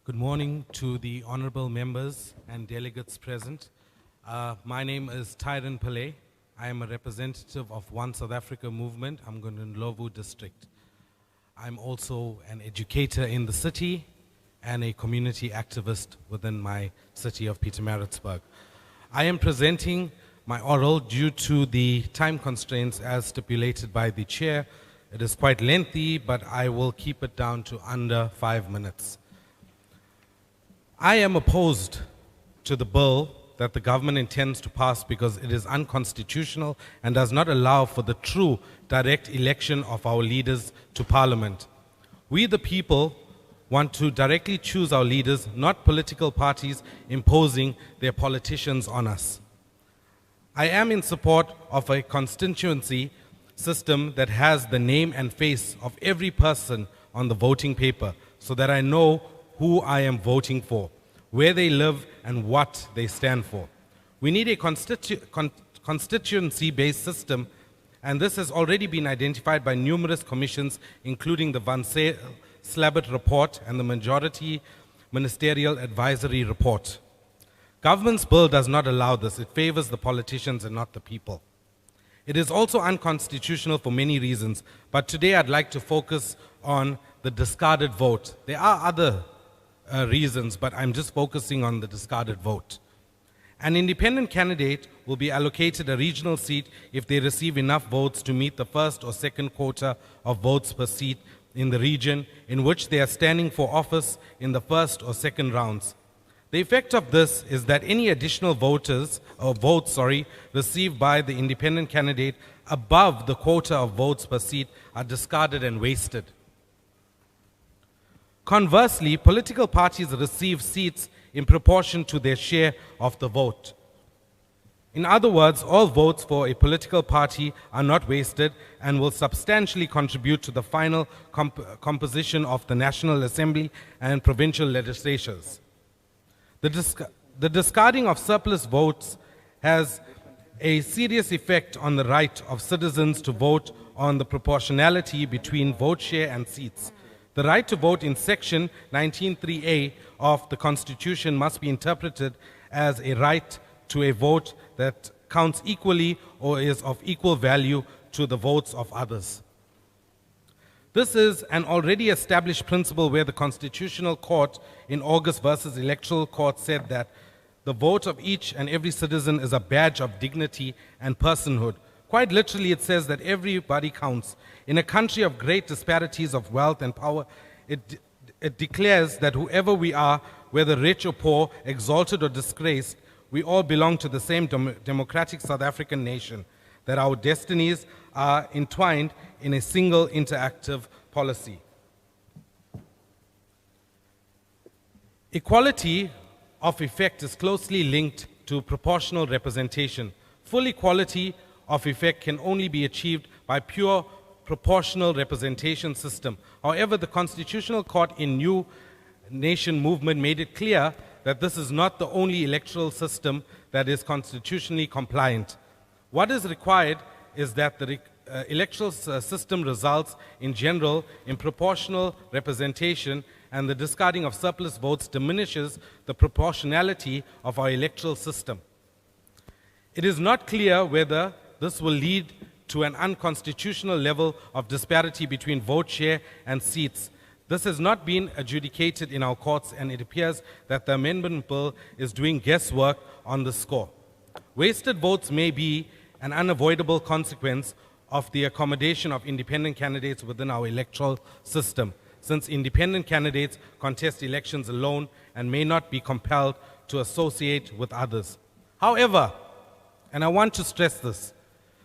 Good morning to the honorable members and delegates present. My name is Tyrone Pillay. I am a representative of One South Africa movement. I'm going to Ndlovu district. I'm also an educator in the city and a community activist within my city of Pietermaritzburg. I am presenting my oral due to the time constraints as stipulated by the chair. It is quite lengthy, but I will keep it down to under 5 minutes. I am opposed to the bill that the government intends to pass because it is unconstitutional and does not allow for the true direct election of our leaders to parliament. We the people want to directly choose our leaders, not political parties imposing their politicians on us. I am in support of a constituency system that has the name and face of every person on the voting paper so that I know who I am voting for, where they live, and what they stand for. We need a constituency-based system, and this has already been identified by numerous commissions, including the Van Slabbert report and the Majority Ministerial Advisory report. Government's bill does not allow this. It favors the politicians and not the people. It is also unconstitutional for many reasons, but today I'd like to focus on the discarded vote. There are other reasons, but I'm just focusing on the discarded vote. An independent candidate will be allocated a regional seat if they receive enough votes to meet the first or second quota of votes per seat in the region in which they are standing for office in the first or second rounds. The effect of this is that any additional votes received by the independent candidate above the quota of votes per seat are discarded and wasted. Conversely, political parties receive seats in proportion to their share of the vote. In other words, all votes for a political party are not wasted and will substantially contribute to the final composition of the National Assembly and provincial legislatures. The discarding of surplus votes has a serious effect on the right of citizens to vote on the proportionality between vote share and seats. The right to vote in Section 19(3)(a) of the Constitution must be interpreted as a right to a vote that counts equally or is of equal value to the votes of others. This is an already established principle where the Constitutional Court in August versus Electoral Court said that the vote of each and every citizen is a badge of dignity and personhood. Quite literally, it says that everybody counts. In a country of great disparities of wealth and power, it declares that whoever we are, whether rich or poor, exalted or disgraced, we all belong to the same democratic South African nation, that our destinies are entwined in a single interactive policy. Equality of effect is closely linked to proportional representation. Full equality of effect can only be achieved by pure proportional representation system. However, the Constitutional Court in New Nation movement made it clear that this is not the only electoral system that is constitutionally compliant. What is required is that the electoral system results in general in proportional representation, and the discarding of surplus votes diminishes the proportionality of our electoral system. It is not clear whether this will lead to an unconstitutional level of disparity between vote share and seats. This has not been adjudicated in our courts, and it appears that the amendment bill is doing guesswork on the score. Wasted votes may be an unavoidable consequence of the accommodation of independent candidates within our electoral system, since independent candidates contest elections alone and may not be compelled to associate with others. However, and I want to stress this,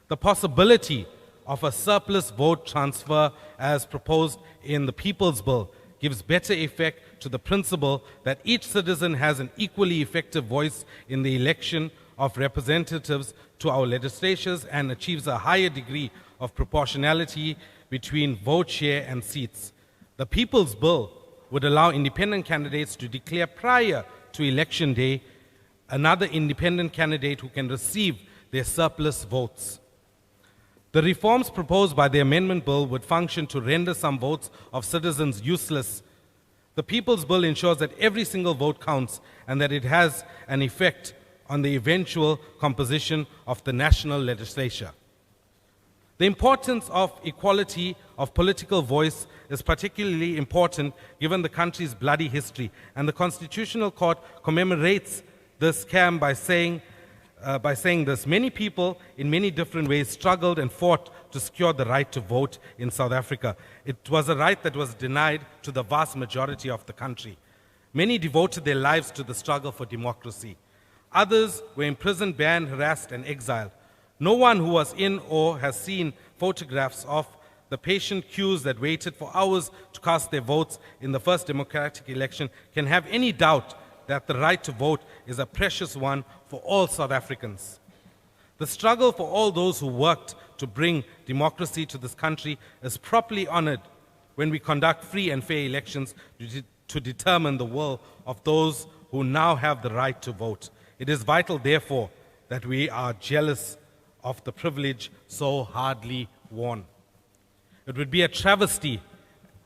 the possibility of a surplus vote transfer as proposed in the People's Bill gives better effect to the principle that each citizen has an equally effective voice in the election of representatives to our legislatures and achieves a higher degree of proportionality between vote share and seats. The People's Bill would allow independent candidates to declare prior to election day another independent candidate who can receive their surplus votes. The reforms proposed by the amendment bill would function to render some votes of citizens useless. The People's Bill ensures that every single vote counts and that it has an effect on the eventual composition of the national legislature. The importance of equality of political voice is particularly important given the country's bloody history, and the Constitutional Court commemorates this scam by saying this: many people in many different ways struggled and fought to secure the right to vote in South Africa. It was a right that was denied to the vast majority of the country. Many devoted their lives to the struggle for democracy. Others were imprisoned, banned, harassed, and exiled. No one who was in or has seen photographs of the patient queues that waited for hours to cast their votes in the first democratic election can have any doubt that the right to vote is a precious one for all South Africans. The struggle for all those who worked to bring democracy to this country is properly honored when we conduct free and fair elections to determine the will of those who now have the right to vote. It is vital, therefore, that we are jealous of the privilege so hardly won. It would be a travesty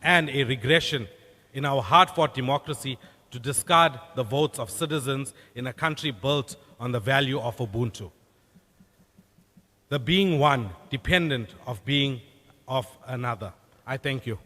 and a regression in our hard-fought democracy to discard the votes of citizens in a country built on the value of Ubuntu. The being one, dependent of being of another. I thank you.